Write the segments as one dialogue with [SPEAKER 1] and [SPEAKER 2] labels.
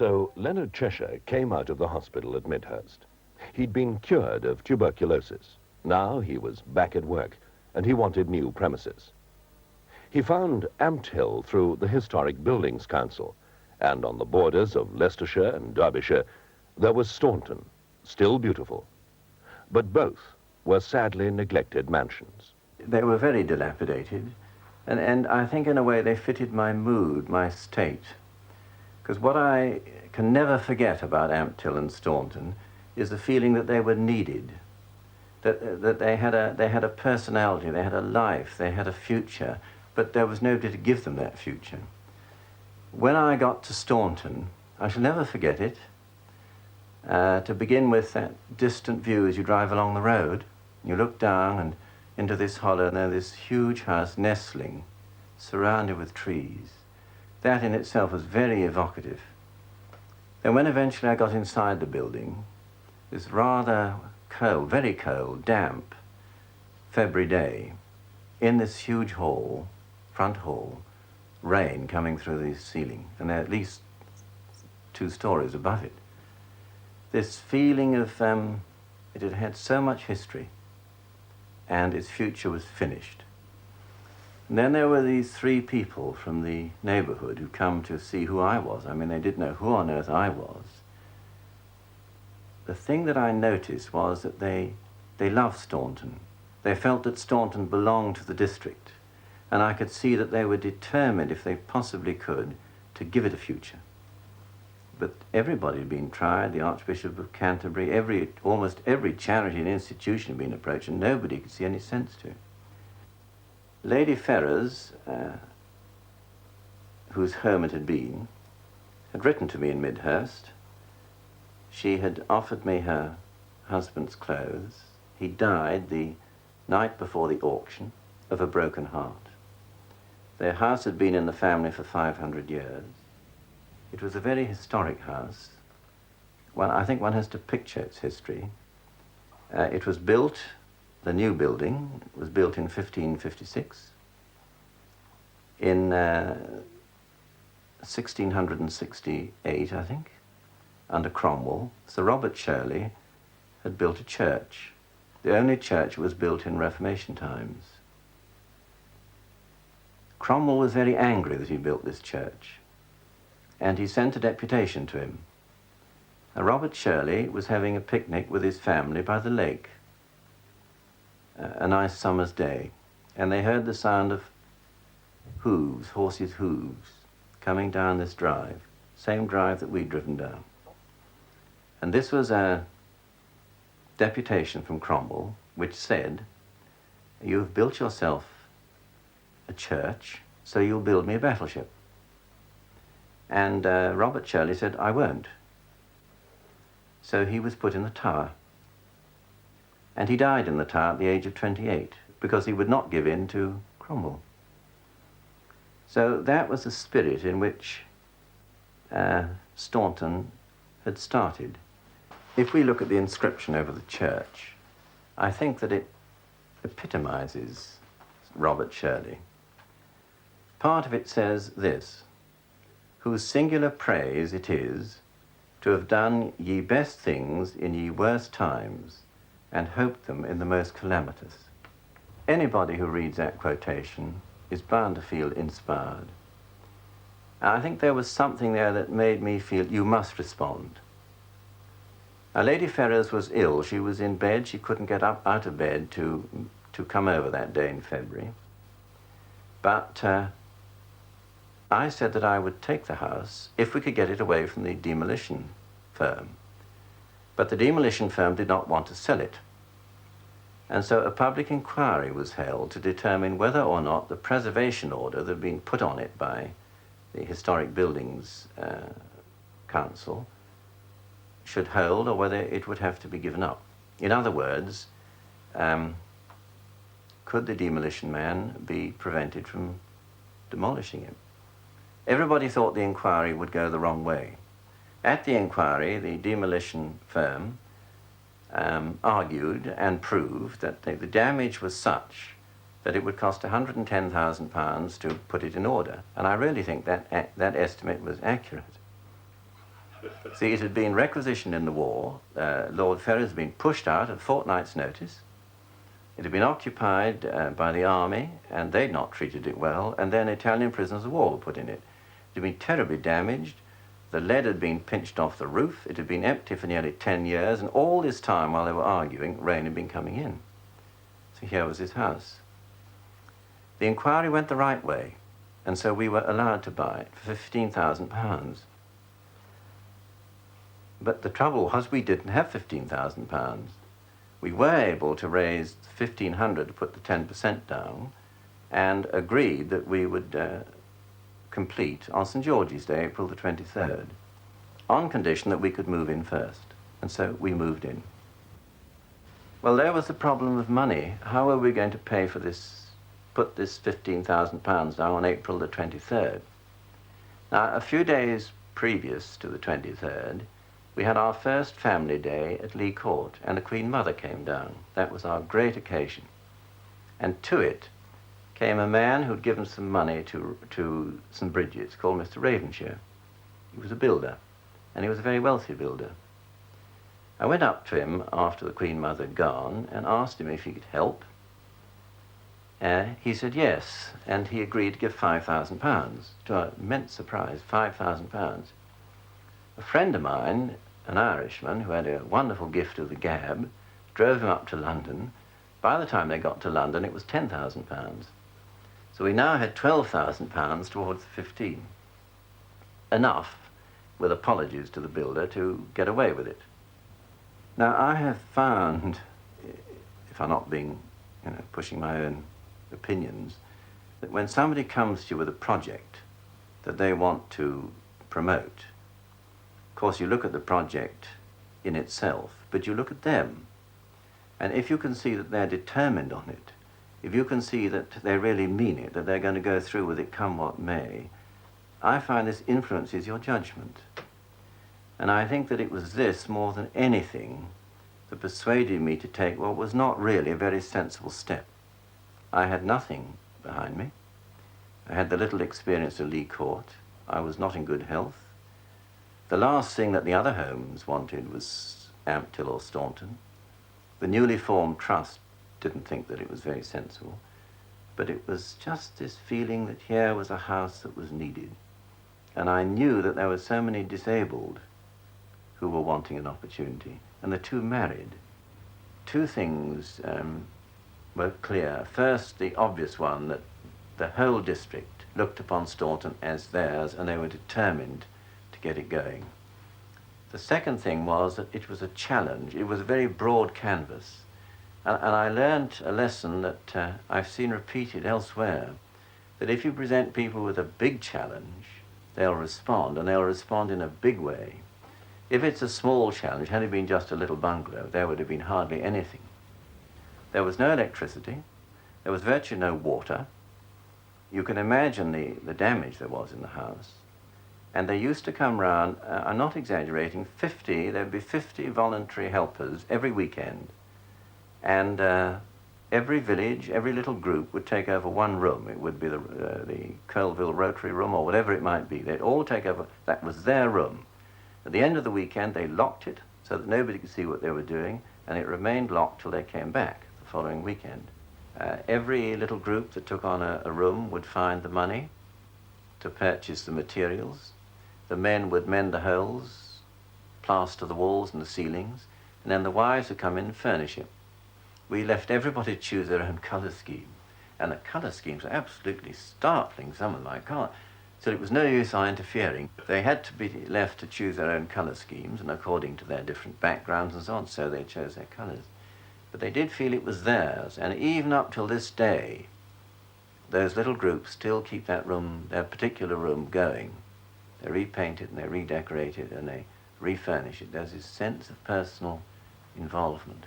[SPEAKER 1] So Leonard Cheshire came out of the hospital at Midhurst. He'd been cured of tuberculosis. Now he was back at work, and he wanted new premises. He found Amt Hill through the Historic Buildings Council, and on the borders of Leicestershire and Derbyshire, there was Staunton, still beautiful. But both were sadly neglected mansions.
[SPEAKER 2] They were very dilapidated, and I think in a way they fitted my mood, my state. Because what I can never forget about Amt Hill and Staunton is the feeling that they were needed, that they had a personality, they had a life, they had a future, but there was nobody to give them that future. When I got to Staunton, I shall never forget it, to begin with that distant view as you drive along the road. You look down and into this hollow, and there's this huge house nestling, surrounded with trees. That in itself was very evocative. Then when eventually I got inside the building, this rather cold, very cold, damp February day, in this huge hall, front hall, rain coming through the ceiling, and there are at least 2 stories above it. This feeling of it had had so much history, and its future was finished. And then there were these 3 people from the neighborhood who come to see who I was. I mean, they didn't know who on earth I was. The thing that I noticed was that they loved Staunton. They felt that Staunton belonged to the district, and I could see that they were determined, if they possibly could, to give it a future. But everybody had been tried, the Archbishop of Canterbury, almost every charity and institution had been approached, and nobody could see any sense to it. Lady Ferrers, whose home it had been, had written to me in Midhurst. She had offered me her husband's clothes. He died the night before the auction of a broken heart. Their house had been in the family for 500 years. It was a very historic house. Well, I think one has to picture its history. It was built, the new building was built in 1556. In 1668, I think, under Cromwell, Sir Robert Shirley had built a church, the only church that was built in Reformation times. Cromwell was very angry that he built this church, and he sent a deputation to him. Robert Shirley was having a picnic with his family by the lake, a nice summer's day, and they heard the sound of hooves, horses' hooves, coming down this drive, same drive that we'd driven down. And this was a deputation from Cromwell, which said, "You have built yourself a church, so you'll build me a battleship." And Robert Shirley said, "I won't." So he was put in the Tower. And he died in the Tower at the age of 28, because he would not give in to Cromwell. So that was the spirit in which Staunton had started. If we look at the inscription over the church, I think that it epitomizes Robert Shirley. Part of it says this: "Whose singular praise it is to have done ye best things in ye worst times, and hoped them in the most calamitous." Anybody who reads that quotation is bound to feel inspired. And I think there was something there that made me feel you must respond. Now, Lady Ferrers was ill. She was in bed. She couldn't get up out of bed to come over that day in February. But I said that I would take the house if we could get it away from the demolition firm. But the demolition firm did not want to sell it. And so a public inquiry was held to determine whether or not the preservation order that had been put on it by the Historic Buildings Council should hold, or whether it would have to be given up. In other words, could the demolition man be prevented from demolishing it? Everybody thought the inquiry would go the wrong way. At the inquiry, the demolition firm argued and proved that the damage was such that it would cost £110,000 to put it in order. And I really think that that estimate was accurate. See, it had been requisitioned in the war. Lord Ferrers had been pushed out at a fortnight's notice. It had been occupied by the army, and they'd not treated it well, and then Italian prisoners of war were put in it. It had been terribly damaged. The lead had been pinched off the roof. It had been empty for nearly 10 years, and all this time while they were arguing, rain had been coming in. So here was his house. The inquiry went the right way, and so we were allowed to buy it for £15,000. But the trouble was we didn't have £15,000. We were able to raise £1,500 to put the 10% down, and agreed that we would complete on St. George's Day, April the 23rd, on condition that we could move in first. And so we moved in. Well, there was the problem of money. How were we going to pay for this, put this £15,000 down on April the 23rd? Now, a few days previous to the 23rd, we had our first family day at Lee Court, and the Queen Mother came down. That was our great occasion. And to it came a man who'd given some money to St. Bridget's, called Mr. Ravenshire. He was a builder, and he was a very wealthy builder. I went up to him after the Queen Mother had gone and asked him if he could help. He said yes, and he agreed to give £5,000. To our immense surprise, £5,000. A friend of mine, an Irishman who had a wonderful gift of the gab, drove him up to London. By the time they got to London, it was £10,000. So we now had £12,000 towards the 15. Enough, with apologies to the builder, to get away with it. Now, I have found, if I'm not being, pushing my own opinions, that when somebody comes to you with a project that they want to promote, of course you look at the project in itself, but you look at them. And if you can see that they're determined on it, if you can see that they really mean it, that they're going to go through with it come what may, I find this influences your judgment. And I think that it was this, more than anything, that persuaded me to take what was not really a very sensible step. I had nothing behind me. I had the little experience of Lee Court. I was not in good health. The last thing that the other homes wanted was Ampthill or Staunton. The newly formed trust didn't think that it was very sensible, but it was just this feeling that here was a house that was needed. And I knew that there were so many disabled who were wanting an opportunity, and the two married. Two things were clear. First, the obvious one, that the whole district looked upon Staunton as theirs, and they were determined to get it going. The second thing was that it was a challenge. It was a very broad canvas. And I learned a lesson that I've seen repeated elsewhere, that if you present people with a big challenge, they'll respond, and they'll respond in a big way. If it's a small challenge, had it been just a little bungalow, there would have been hardly anything. There was no electricity. There was virtually no water. You can imagine the damage there was in the house. And they used to come round, I'm not exaggerating, there'd be 50 voluntary helpers every weekend. And every village, every little group would take over one room. It would be the Colville Rotary Room or whatever it might be. They'd all take over, that was their room. At the end of the weekend, they locked it so that nobody could see what they were doing, and it remained locked till they came back the following weekend. Every little group that took on a room would find the money to purchase the materials. The men would mend the holes, plaster the walls and the ceilings, and then the wives would come in and furnish it. We left everybody to choose their own colour scheme, and the colour schemes were absolutely startling, some of them I can't. So it was no use our interfering. They had to be left to choose their own colour schemes, and according to their different backgrounds and so on, so they chose their colours. But they did feel it was theirs, and even up till this day, those little groups still keep that room, their particular room, going. They repaint it and they redecorate it and they refurnish it. There's this sense of personal involvement.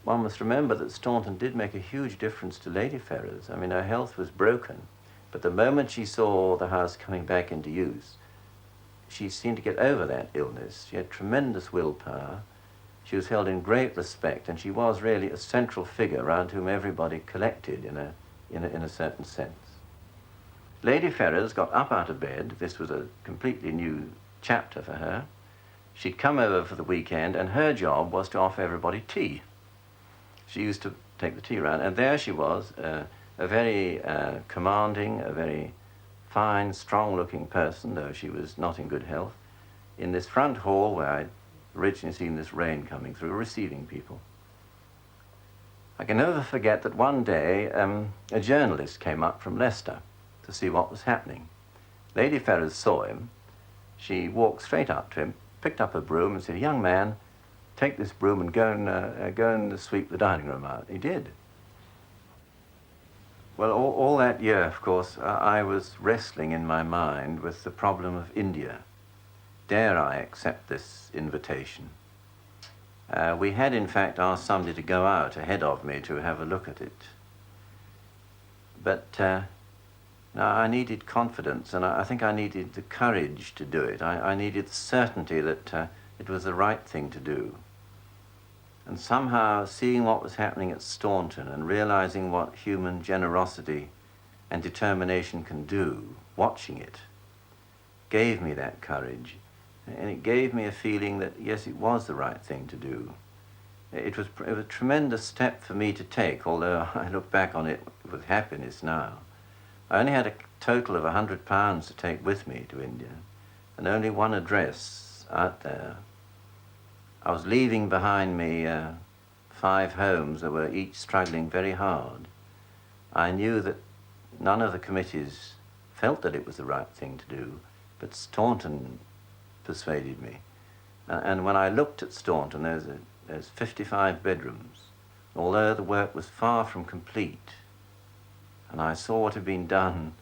[SPEAKER 2] One must remember that Staunton did make a huge difference to Lady Ferrers. I mean, her health was broken, but the moment she saw the house coming back into use, she seemed to get over that illness. She had tremendous willpower. She was held in great respect, and she was really a central figure around whom everybody collected in a certain sense. Lady Ferrers got up out of bed. This was a completely new chapter for her. She'd come over for the weekend, and her job was to offer everybody tea. She used to take the tea round, and there she was, a very commanding, a very fine, strong-looking person, though she was not in good health, in this front hall where I'd originally seen this rain coming through, receiving people. I can never forget that one day a journalist came up from Leicester to see what was happening. Lady Ferrers saw him. She walked straight up to him, picked up a broom and said, "Young man, take this broom and go and sweep the dining room out." He did. Well, all that year, of course, I was wrestling in my mind with the problem of India. Dare I accept this invitation? We had, in fact, asked somebody to go out ahead of me to have a look at it. But now I needed confidence, and I think I needed the courage to do it. I needed the certainty that it was the right thing to do. And somehow seeing what was happening at Staunton and realizing what human generosity and determination can do, watching it, gave me that courage. And it gave me a feeling that, yes, it was the right thing to do. It was a tremendous step for me to take, although I look back on it with happiness now. I only had a total of £100 to take with me to India, and only one address out there. I was leaving behind me 5 homes that were each struggling very hard. I knew that none of the committees felt that it was the right thing to do, but Staunton persuaded me. And when I looked at Staunton, there's 55 bedrooms, although the work was far from complete. And I saw what had been done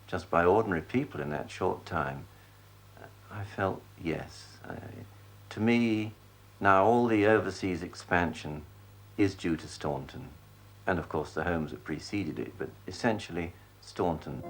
[SPEAKER 2] just by ordinary people in that short time. I felt, yes. To me, now all the overseas expansion is due to Staunton. And of course the homes that preceded it, but essentially Staunton.